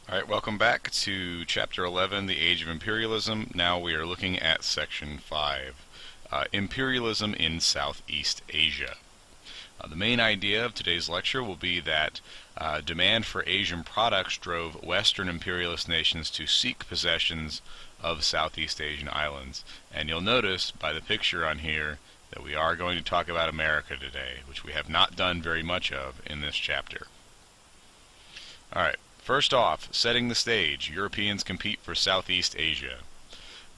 Alright, welcome back to Chapter 11, The Age of Imperialism. Now we are looking at Section 5, Imperialism in Southeast Asia. The main idea of today's lecture will be that demand for Asian products drove Western imperialist nations to seek possessions of Southeast Asian islands. And you'll notice by the picture on here that we are going to talk about America today, which we have not done very much of in this chapter. Alright. First off, setting the stage, Europeans compete for Southeast Asia.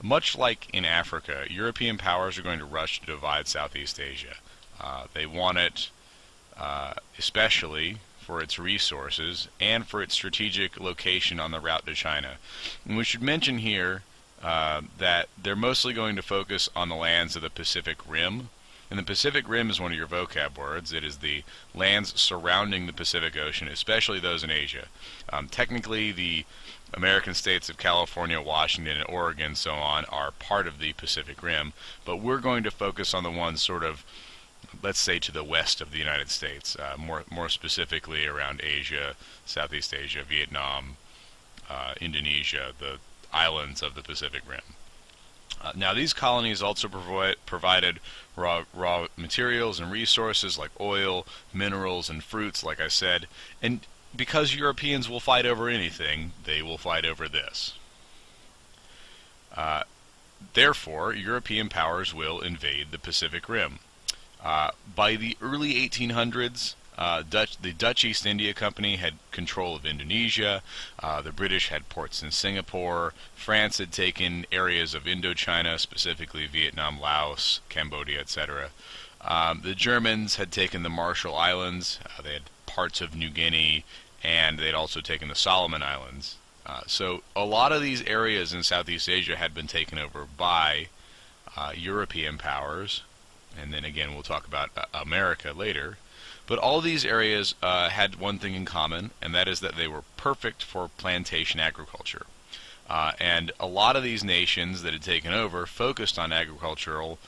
Much like in Africa, European powers are going to rush to divide Southeast Asia. They want it especially for its resources and for its strategic location on the route to China. And we should mention here that they're mostly going to focus on the lands of the Pacific Rim. And the Pacific Rim is one of your vocab words. It is the lands surrounding the Pacific Ocean, especially those in Asia. Technically, the American states of California, Washington, and Oregon, so on, are part of the Pacific Rim, but we're going to focus on the ones sort of, let's say, to the west of the United States, more specifically around Asia, Southeast Asia, Vietnam, Indonesia, the islands of the Pacific Rim. Now, these colonies also provided raw materials and resources like oil, minerals, and fruits, like I said. And because Europeans will fight over anything, they will fight over this. Therefore, European powers will invade the Pacific Rim. By the early 1800s, the Dutch East India Company had control of Indonesia, the British had ports in Singapore, France had taken areas of Indochina, specifically Vietnam, Laos, Cambodia, etc. The Germans had taken the Marshall Islands, they had parts of New Guinea, and they had also taken the Solomon Islands. So a lot of these areas in Southeast Asia had been taken over by European powers, and then again we'll talk about America later. But all these areas had one thing in common, and that is that they were perfect for plantation agriculture. And a lot of these nations that had taken over focused on agricultural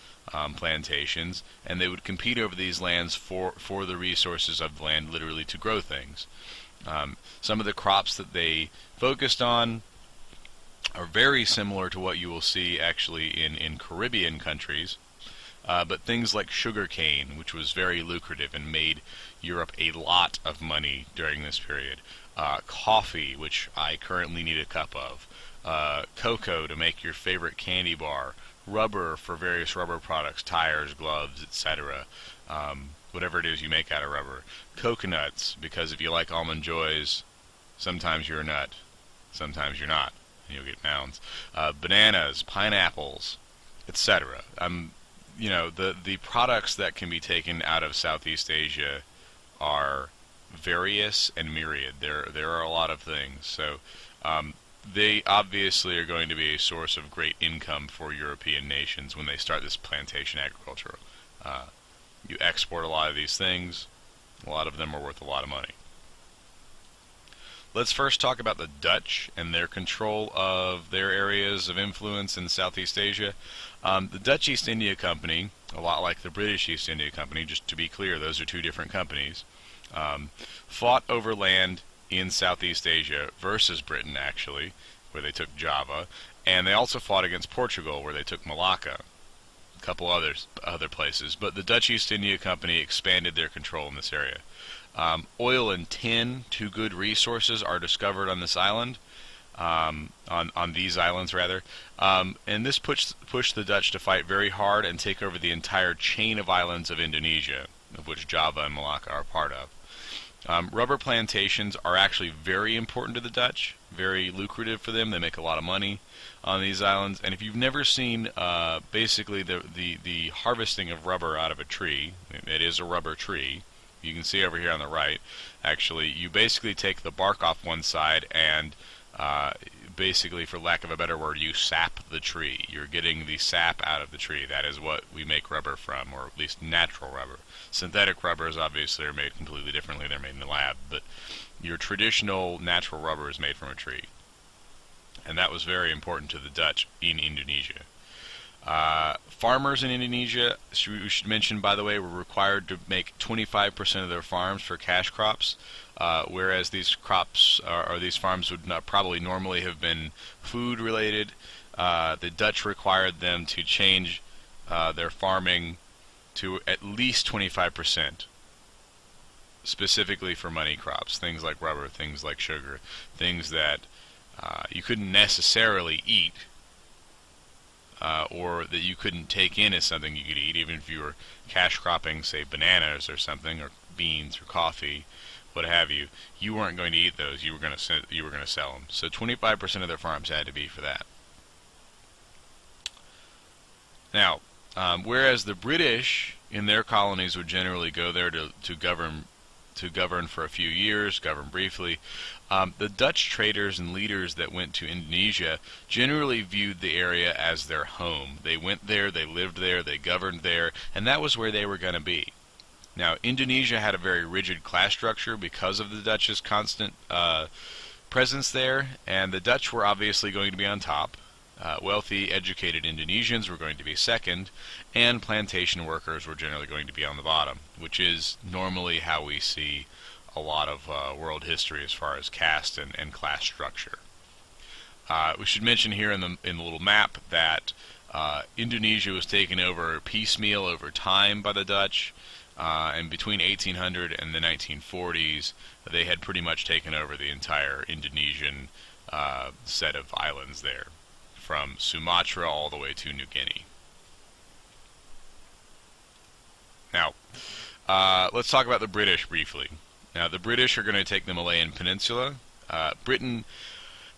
plantations, and they would compete over these lands for the resources of the land, literally to grow things. Some of the crops that they focused on are very similar to what you will see actually in Caribbean countries. But things like sugarcane, which was very lucrative and made Europe a lot of money during this period. Coffee, which I currently need a cup of. Cocoa to make your favorite candy bar. Rubber for various rubber products, tires, gloves, etc. Whatever it is you make out of rubber. Coconuts, because if you like Almond Joys, sometimes you're a nut, sometimes you're not, and you'll get mounds. Bananas, pineapples, etc. You know, the products that can be taken out of Southeast Asia are various and myriad. There are a lot of things. So they obviously are going to be a source of great income for European nations when they start this plantation agriculture. You export a lot of these things. A lot of them are worth a lot of money. Let's first talk about the Dutch and their control of their areas of influence in Southeast Asia. The Dutch East India Company, a lot like the British East India Company, just to be clear, those are two different companies, fought over land in Southeast Asia versus Britain, actually, where they took Java, and they also fought against Portugal, where they took Malacca, a couple other places. But the Dutch East India Company expanded their control in this area. Oil and tin, two good resources, are discovered on this island, on these islands rather, and this pushed the Dutch to fight very hard and take over the entire chain of islands of Indonesia, of which Java and Malacca are part of. Rubber plantations are actually very important to the Dutch, very lucrative for them. They make a lot of money on these islands, and if you've never seen basically the harvesting of rubber out of a tree, it is a rubber tree. You can see over here on the right, actually, you basically take the bark off one side and basically, for lack of a better word, you sap the tree. You're getting the sap out of the tree. That is what we make rubber from, or at least natural rubber. Synthetic rubbers obviously are made completely differently. They're made in the lab, but your traditional natural rubber is made from a tree. And that was very important to the Dutch in Indonesia. Farmers in Indonesia, we should mention, by the way, were required to make 25% of their farms for cash crops, whereas these crops or these farms would not probably normally have been food related. The Dutch required them to change their farming to at least 25%, specifically for money crops, things like rubber, things like sugar, things that you couldn't necessarily eat, or that you couldn't take in as something you could eat, even if you were cash cropping, say, bananas or something, or beans or coffee, what have you. You weren't going to eat those. You were going to sell them. So 25% of their farms had to be for that. Now, whereas the British in their colonies would generally go there to govern for a few years, govern briefly, the Dutch traders and leaders that went to Indonesia generally viewed the area as their home. They went there, they lived there, they governed there, and that was where they were going to be. Now, Indonesia had a very rigid class structure because of the Dutch's constant presence there, and the Dutch were obviously going to be on top. Wealthy, educated Indonesians were going to be second, and plantation workers were generally going to be on the bottom, which is normally how we see a lot of world history as far as caste and class structure. We should mention here in the little map that Indonesia was taken over piecemeal over time by the Dutch, and between 1800 and the 1940s, they had pretty much taken over the entire Indonesian set of islands there, from Sumatra all the way to New Guinea. Now, let's talk about the British briefly. Now, the British are going to take the Malayan Peninsula. Britain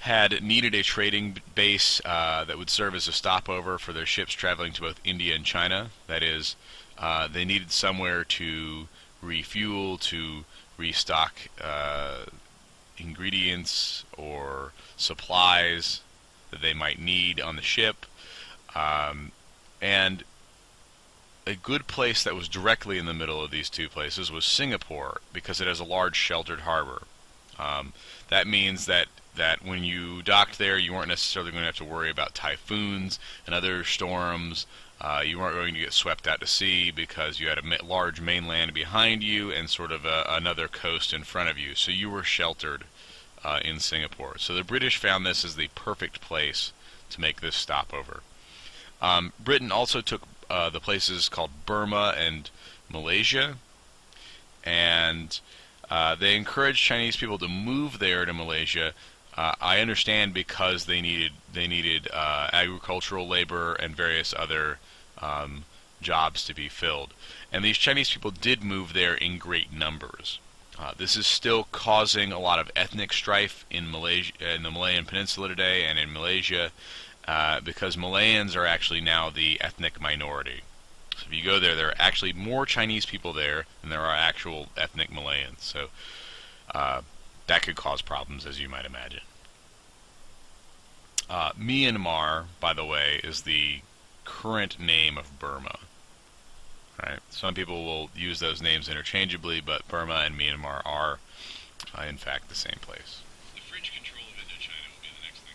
had needed a trading base that would serve as a stopover for their ships traveling to both India and China. That is, they needed somewhere to refuel, to restock ingredients or supplies that they might need on the ship, and a good place that was directly in the middle of these two places was Singapore, because it has a large sheltered harbor. That means that when you docked there, you weren't necessarily going to have to worry about typhoons and other storms. You weren't going to get swept out to sea because you had a large mainland behind you and sort of another coast in front of you, so you were sheltered in Singapore. So the British found this as the perfect place to make this stopover. Britain also took the places called Burma and Malaysia, and they encouraged Chinese people to move there to Malaysia. I understand because they needed agricultural labor and various other jobs to be filled, and these Chinese people did move there in great numbers. This is still causing a lot of ethnic strife in Malaysia, in the Malayan Peninsula today, and in Malaysia, because Malayans are actually now the ethnic minority. So if you go there, there are actually more Chinese people there than there are actual ethnic Malayans. So that could cause problems, as you might imagine. Myanmar, by the way, is the current name of Burma. Right? Some people will use those names interchangeably, but Burma and Myanmar are, in fact, the same place.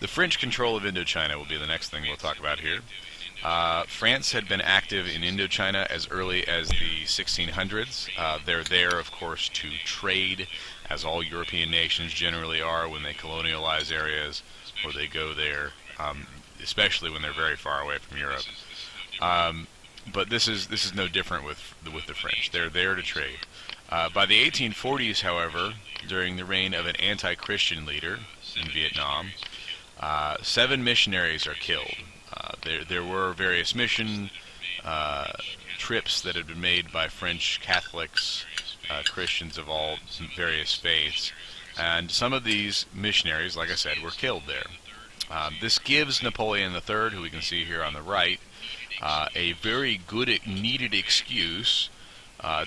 The French control of Indochina will be the next thing we'll talk about here. France had been active in Indochina as early as the 1600s. They're there, of course, to trade, as all European nations generally are when they colonialize areas, or they go there, especially when they're very far away from Europe. But this is no different with the French. They're there to trade. By the 1840s, however, during the reign of an anti-Christian leader in Vietnam, 7 missionaries are killed. There were various mission trips that had been made by French Catholics, Christians of all various faiths, and some of these missionaries, like I said, were killed there. This gives Napoleon III, who we can see here on the right, a very good needed excuse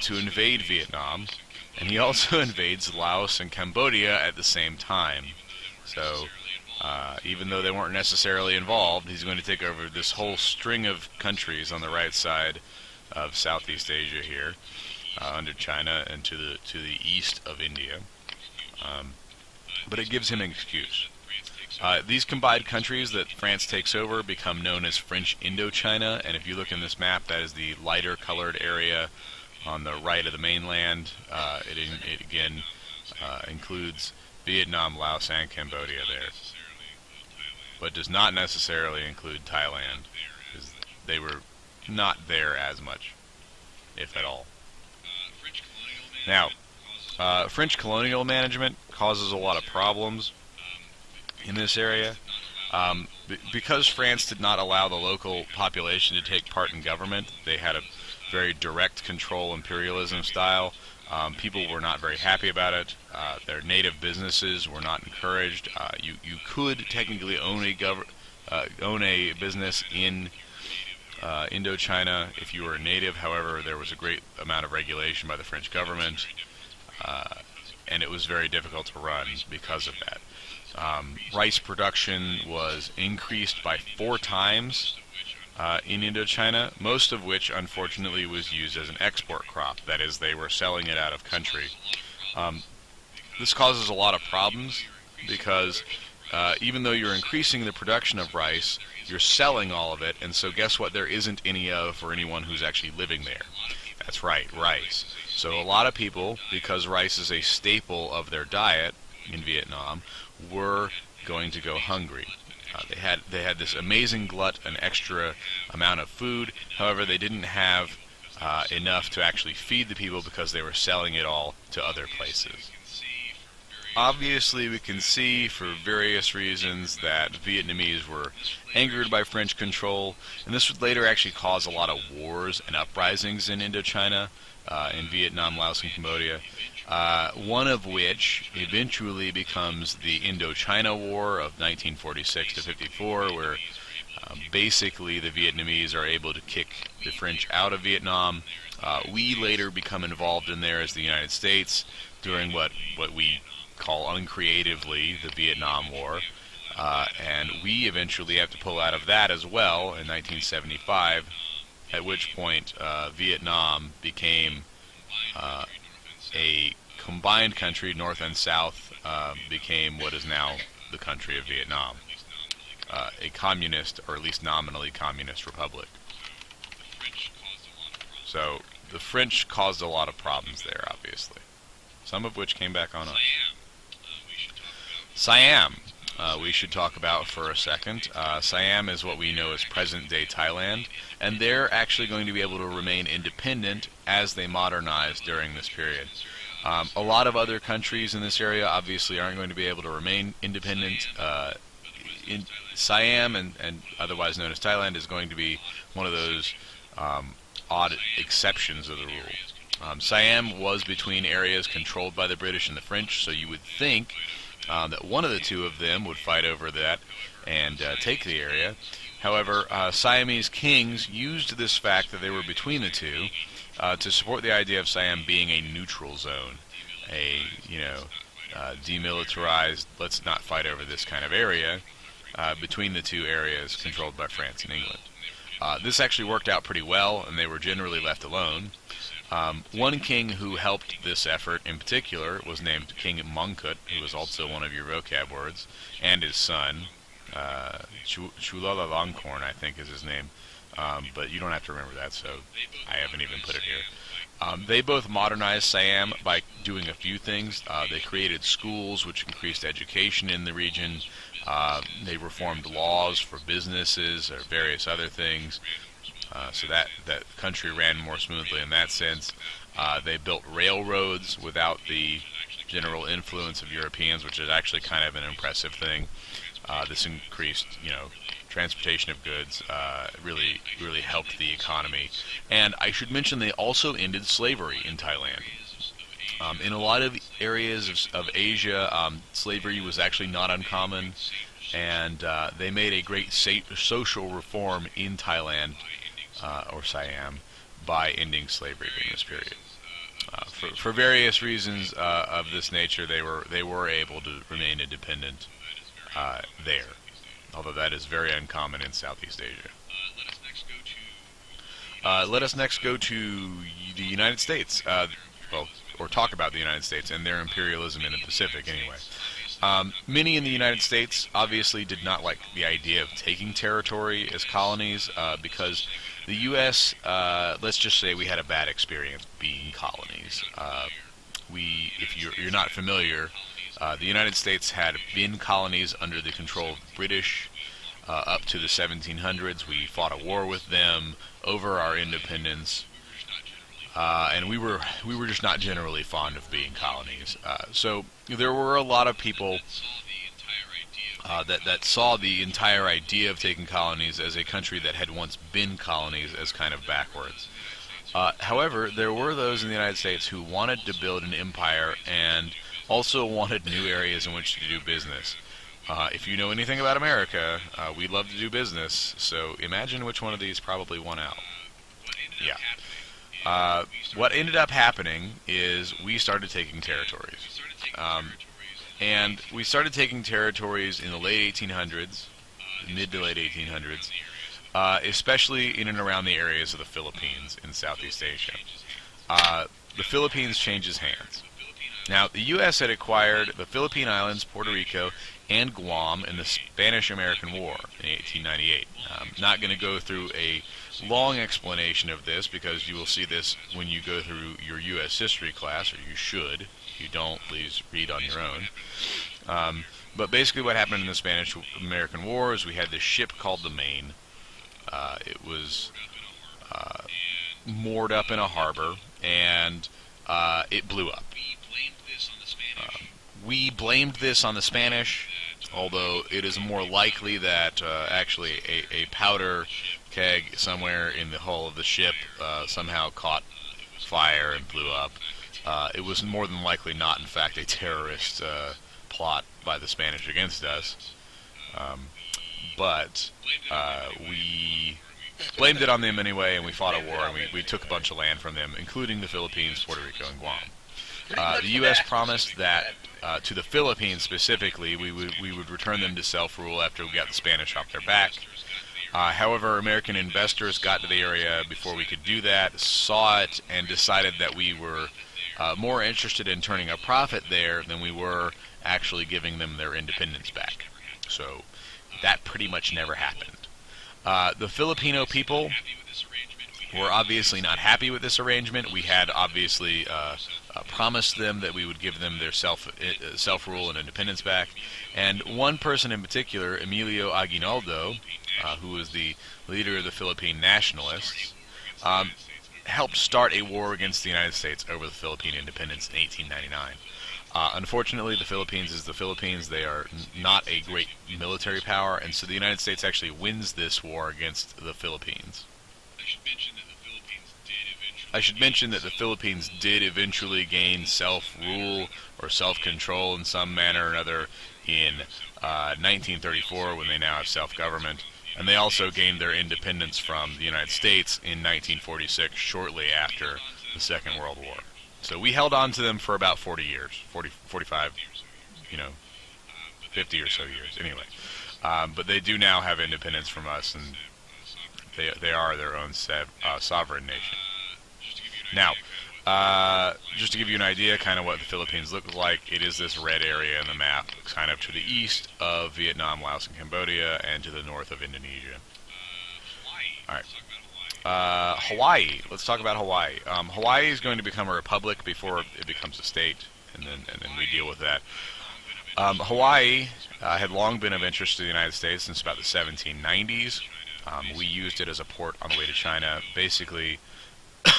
to invade Vietnam, and he also invades Laos and Cambodia at the same time. So even though they weren't necessarily involved, he's going to take over this whole string of countries on the right side of Southeast Asia here, under China and to the east of India. But it gives him an excuse. These combined countries that France takes over become known as French Indochina, and if you look in this map, that is the lighter colored area on the right of the mainland. It again includes Vietnam, Laos, and Cambodia there, but does not necessarily include Thailand, because they were not there as much, if at all. Now, French colonial management causes a lot of problems in this area. Because France did not allow the local population to take part in government, they had a very direct control imperialism style. People were not very happy about it. Their native businesses were not encouraged. You could technically own a business in Indochina if you were a native. However, there was a great amount of regulation by the French government, and it was very difficult to run because of that. Rice production was increased by 4 times in Indochina, most of which, unfortunately, was used as an export crop. That is, they were selling it out of country. This causes a lot of problems because even though you're increasing the production of rice, you're selling all of it, and so guess what there isn't any of for anyone who's actually living there? That's right, rice. So a lot of people, because rice is a staple of their diet in Vietnam, were going to go hungry. They had this amazing glut, an extra amount of food. However, they didn't have enough to actually feed the people because they were selling it all to other places. Obviously, we can see for various reasons that Vietnamese were angered by French control, and this would later actually cause a lot of wars and uprisings in Indochina, in Vietnam, Laos, and Cambodia. One of which eventually becomes the Indochina War of 1946 to 54, where basically the Vietnamese are able to kick the French out of Vietnam. We later become involved in there as the United States during what we call uncreatively the Vietnam War, and we eventually have to pull out of that as well in 1975, at which point Vietnam became a combined country. North and South became what is now the country of Vietnam, a communist, or at least nominally communist republic. So the French caused a lot of problems there, obviously, some of which came back on us. Siam, we should talk about for a second. Siam is what we know as present-day Thailand, and they're actually going to be able to remain independent as they modernize during this period. A lot of other countries in this area obviously aren't going to be able to remain independent. In Siam, and otherwise known as Thailand, is going to be one of those odd exceptions of the rule. Siam was between areas controlled by the British and the French, so you would think that one of the two of them would fight over that and take the area. However, Siamese kings used this fact that they were between the two to support the idea of Siam being a neutral zone, a demilitarized, let's not fight over this kind of area, between the two areas controlled by France and England. This actually worked out pretty well, and they were generally left alone. One king who helped this effort in particular was named King Mongkut, who was also one of your vocab words, and his son, Chulalongkorn, I think is his name, but you don't have to remember that, so I haven't even put it here. They both modernized Siam by doing a few things. They created schools which increased education in the region. They reformed laws for businesses or various other things. So that country ran more smoothly in that sense. They built railroads without the general influence of Europeans, which is actually kind of an impressive thing. This increased, transportation of goods, really helped the economy. And I should mention they also ended slavery in Thailand. In a lot of areas of Asia, slavery was actually not uncommon, and they made a great social reform in Thailand, or Siam, by ending slavery during this period. For various reasons of this nature, they were able to remain independent there, although that is very uncommon in Southeast Asia. Let us next go to the United States, or talk about the United States and their imperialism in the Pacific anyway. Many in the United States obviously did not like the idea of taking territory as colonies because the U.S., let's just say we had a bad experience being colonies. If you're not familiar, the United States had been colonies under the control of the British up to the 1700s. We fought a war with them over our independence, and we were just not generally fond of being colonies. So there were a lot of people that saw the entire idea of taking colonies as a country that had once been colonies as kind of backwards. However, there were those in the United States who wanted to build an empire and also wanted new areas in which to do business. If you know anything about America, we love to do business, so imagine which one of these probably won out. Yeah. What ended up happening is we started taking territories. And we started taking territories in the late 1800s, mid to late 1800s, especially in and around the areas of the Philippines in Southeast Asia. The Philippines changes hands. Now, the U.S. had acquired the Philippine Islands, Puerto Rico, and Guam in the Spanish-American War in 1898. I'm not going to go through a long explanation of this because you will see this when you go through your U.S. history class, or you should. If you don't, please read on your own. But basically what happened in the Spanish-American War is we had this ship called the Maine. It was moored up in a harbor, and it blew up. We blamed this on the Spanish, although it is more likely that actually a powder keg somewhere in the hull of the ship somehow caught fire and blew up. It was more than likely not, in fact, a terrorist plot by the Spanish against us. But we blamed it on them anyway, and we fought a war, and we took a bunch of land from them, including the Philippines, Puerto Rico, and Guam. The U.S. promised that to the Philippines specifically, we would return them to self-rule after we got the Spanish off their back. However, American investors got to the area before we could do that, saw it, and decided that we were more interested in turning a profit there than we were actually giving them their independence back. So that pretty much never happened. The Filipino people were obviously not happy with this arrangement. We had obviously promised them that we would give them their self-rule and independence back. And one person in particular, Emilio Aguinaldo, who was the leader of the Philippine nationalists, helped start a war against the United States over the Philippine independence in 1899. Unfortunately, the Philippines is the Philippines. They are not a great military power, and so the United States actually wins this war against the Philippines. I should mention that the Philippines did eventually gain self-rule or self-control in some manner or another in 1934 when they now have self-government. And they also gained their independence from the United States in 1946, shortly after the Second World War. So we held on to them for about 40 years, 45, 50 or so years, anyway. But they do now have independence from us, and they are their own sovereign nation. Now, just to give you an idea kind of what the Philippines look like, it is this red area in the map, kind of to the east of Vietnam, Laos, and Cambodia, and to the north of Indonesia. All right. Hawaii. Let's talk about Hawaii. Hawaii is going to become a republic before it becomes a state, and then we deal with that. Hawaii had long been of interest to the United States since about the 1790s. We used it as a port on the way to China. Basically,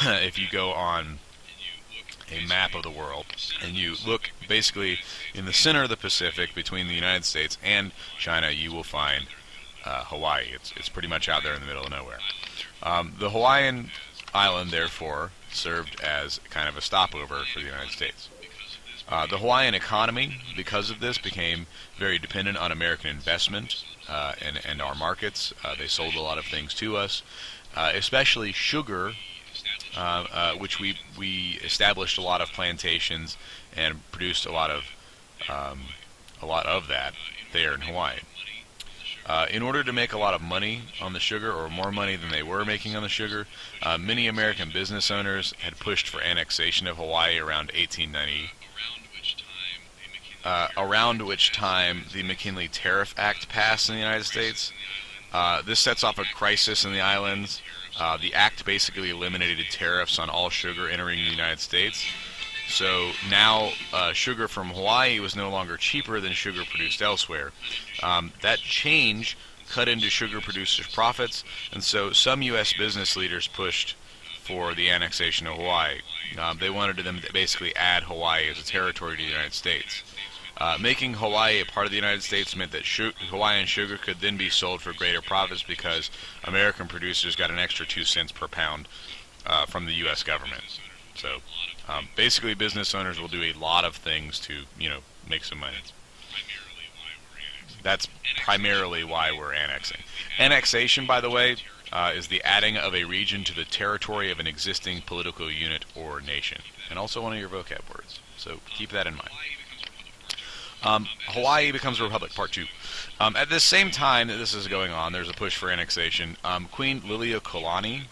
if you go on a map of the world and you look basically in the center of the Pacific between the United States and China, you will find Hawaii. It's pretty much out there in the middle of nowhere. The Hawaiian island, therefore, served as kind of a stopover for the United States. The Hawaiian economy, because of this, became very dependent on American investment and our markets. They sold a lot of things to us, especially sugar, which we established a lot of plantations and produced a lot of that there in Hawaii. In order to make a lot of money on the sugar, or more money than they were making on the sugar, many American business owners had pushed for annexation of Hawaii around 1890. around which time the McKinley Tariff Act passed in the United States. This sets off a crisis in the islands. The act basically eliminated tariffs on all sugar entering the United States. So now sugar from Hawaii was no longer cheaper than sugar produced elsewhere. That change cut into sugar producers' profits, and so some U.S. business leaders pushed for the annexation of Hawaii. They wanted them to basically add Hawaii as a territory to the United States. Making Hawaii a part of the United States meant that Hawaiian sugar could then be sold for greater profits because American producers got an extra 2 cents per pound from the U.S. government. So basically, business owners will do a lot of things to, make some money. That's primarily why we're annexing. Annexation, by the way, is the adding of a region to the territory of an existing political unit or nation, and also one of your vocab words. So keep that in mind. Hawaii becomes a republic, part 2. At the same time that this is going on, there's a push for annexation. Queen Liliuokalani,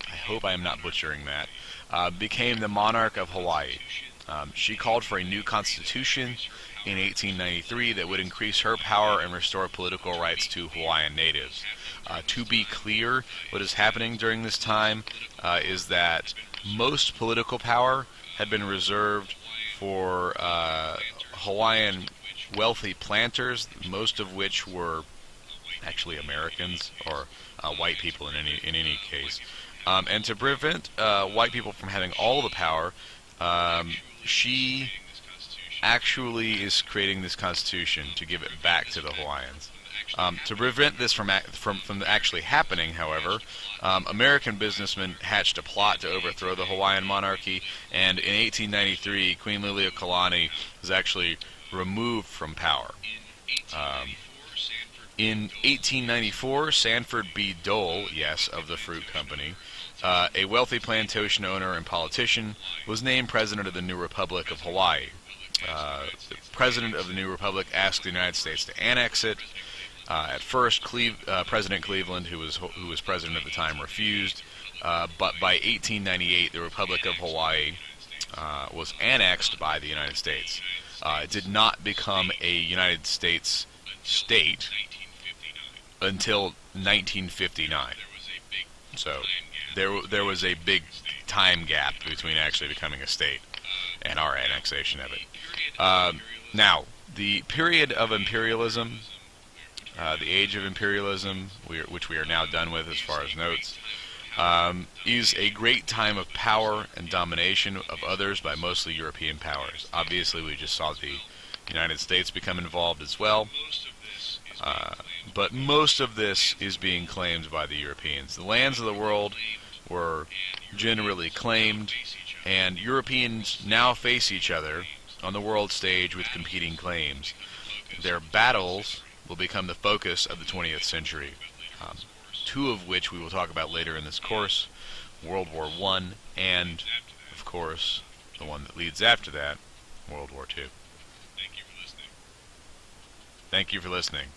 I hope I am not butchering that, became the monarch of Hawaii. She called for a new constitution in 1893 that would increase her power and restore political rights to Hawaiian natives. To be clear, what is happening during this time is that most political power had been reserved for Hawaiian wealthy planters, most of which were actually Americans or white people in any case. And to prevent white people from having all the power, she actually is creating this constitution to give it back to the Hawaiians. To prevent this from actually happening, however, American businessmen hatched a plot to overthrow the Hawaiian monarchy, and in 1893, Queen Liliuokalani was actually removed from power. In 1894, Sanford B. Dole, yes, of the Fruit Company, a wealthy plantation owner and politician, was named president of the new Republic of Hawaii. The president of the new republic asked the United States to annex it. At first, President Cleveland, who was president at the time, refused. But by 1898, the Republic of Hawaii was annexed by the United States. It did not become a United States state until 1959. So there was a big time gap between actually becoming a state and our annexation of it. Now, the period of imperialism, the age of imperialism, which we are now done with as far as notes, is a great time of power and domination of others by mostly European powers. Obviously, we just saw the United States become involved as well, but most of this is being claimed by the Europeans. The lands of the world were generally claimed, and Europeans now face each other on the world stage with competing claims. Their battles will become the focus of the 20th century, two of which we will talk about later in this course, World War I, and, of course, the one that leads after that, World War II. Thank you for listening.